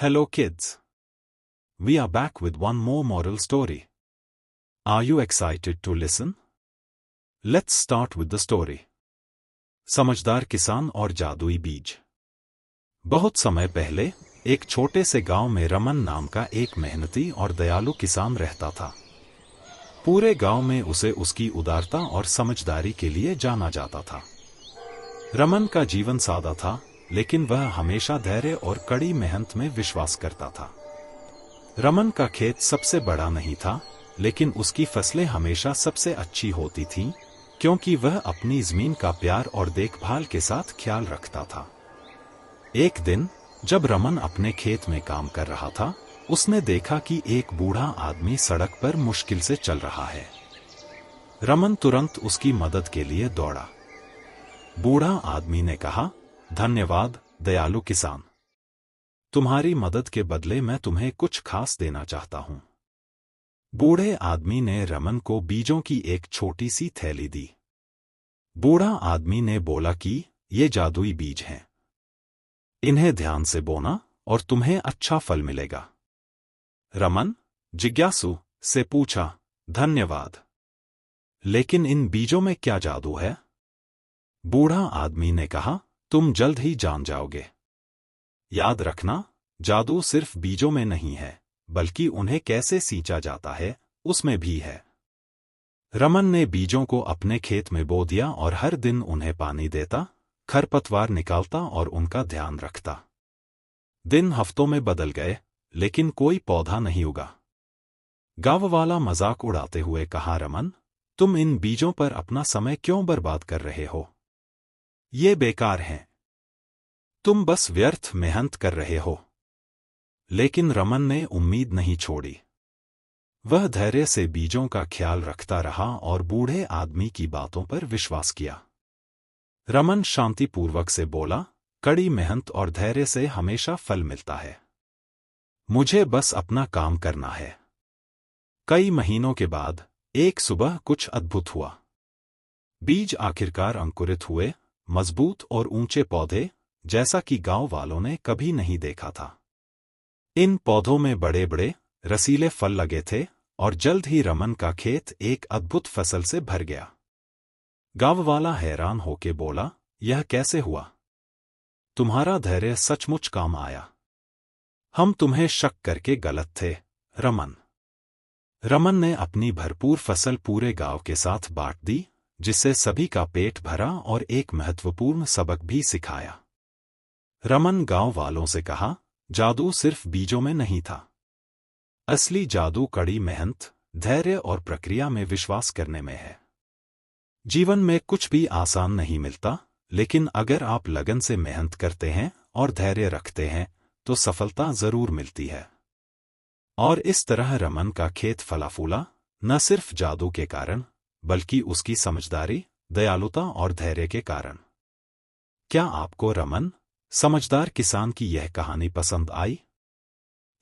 Hello kids. We are back with one more moral story. Are you excited to listen? Let's start with the story. समझदार किसान और जादुई बीज। बहुत समय पहले एक छोटे से गांव में रमन नाम का एक मेहनती और दयालु किसान रहता था। पूरे गांव में उसे उसकी उदारता और समझदारी के लिए जाना जाता था। रमन का जीवन सादा था, लेकिन वह हमेशा धैर्य और कड़ी मेहनत में विश्वास करता था। रमन का खेत सबसे बड़ा नहीं था, लेकिन उसकी फसलें हमेशा सबसे अच्छी होती थीं, क्योंकि वह अपनी जमीन का प्यार और देखभाल के साथ ख्याल रखता था। एक दिन जब रमन अपने खेत में काम कर रहा था, उसने देखा कि एक बूढ़ा आदमी सड़क पर मुश्किल से चल रहा है। रमन तुरंत उसकी मदद के लिए दौड़ा। बूढ़ा आदमी ने कहा, धन्यवाद दयालु किसान, तुम्हारी मदद के बदले मैं तुम्हें कुछ खास देना चाहता हूं। बूढ़े आदमी ने रमन को बीजों की एक छोटी सी थैली दी। बूढ़ा आदमी ने बोला कि ये जादुई बीज हैं। इन्हें ध्यान से बोना और तुम्हें अच्छा फल मिलेगा। रमन जिज्ञासु से पूछा, धन्यवाद, लेकिन इन बीजों में क्या जादू है? बूढ़ा आदमी ने कहा, तुम जल्द ही जान जाओगे। याद रखना, जादू सिर्फ बीजों में नहीं है, बल्कि उन्हें कैसे सींचा जाता है, उसमें भी है। रमन ने बीजों को अपने खेत में बो दिया और हर दिन उन्हें पानी देता, खरपतवार निकालता और उनका ध्यान रखता। दिन हफ्तों में बदल गए, लेकिन कोई पौधा नहीं उगा। गांव वाला मजाक उड़ाते हुए कहा, रमन, तुम इन बीजों पर अपना समय क्यों बर्बाद कर रहे हो? ये बेकार हैं। तुम बस व्यर्थ मेहनत कर रहे हो। लेकिन रमन ने उम्मीद नहीं छोड़ी। वह धैर्य से बीजों का ख्याल रखता रहा और बूढ़े आदमी की बातों पर विश्वास किया। रमन शांतिपूर्वक से बोला, कड़ी मेहनत और धैर्य से हमेशा फल मिलता है। मुझे बस अपना काम करना है। कई महीनों के बाद एक सुबह कुछ अद्भुत हुआ। बीज आखिरकार अंकुरित हुए, मजबूत और ऊंचे पौधे, जैसा कि गांव वालों ने कभी नहीं देखा था। इन पौधों में बड़े बड़े रसीले फल लगे थे और जल्द ही रमन का खेत एक अद्भुत फसल से भर गया। गांव वाला हैरान होके बोला, यह कैसे हुआ? तुम्हारा धैर्य सचमुच काम आया। हम तुम्हें शक करके गलत थे, रमन। रमन ने अपनी भरपूर फसल पूरे गांव के साथ बांट दी, जिससे सभी का पेट भरा और एक महत्वपूर्ण सबक भी सिखाया। रमन गांव वालों से कहा, जादू सिर्फ बीजों में नहीं था। असली जादू कड़ी मेहनत, धैर्य और प्रक्रिया में विश्वास करने में है। जीवन में कुछ भी आसान नहीं मिलता, लेकिन अगर आप लगन से मेहनत करते हैं और धैर्य रखते हैं, तो सफलता जरूर मिलती है। और इस तरह रमन का खेत फला फूला, न सिर्फ जादू के कारण, बल्कि उसकी समझदारी, दयालुता और धैर्य के कारण। क्या आपको रमन, समझदार किसान की यह कहानी पसंद आई?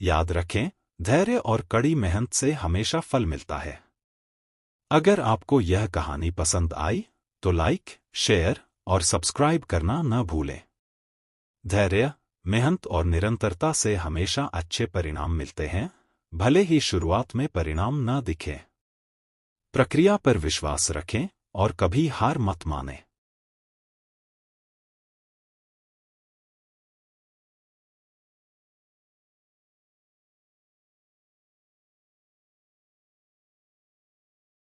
याद रखें, धैर्य और कड़ी मेहनत से हमेशा फल मिलता है। अगर आपको यह कहानी पसंद आई, तो लाइक, शेयर और सब्सक्राइब करना न भूलें। धैर्य, मेहनत और निरंतरता से हमेशा अच्छे परिणाम मिलते हैं, भले ही शुरुआत में परिणाम न दिखें। प्रक्रिया पर विश्वास रखें और कभी हार मत मानें।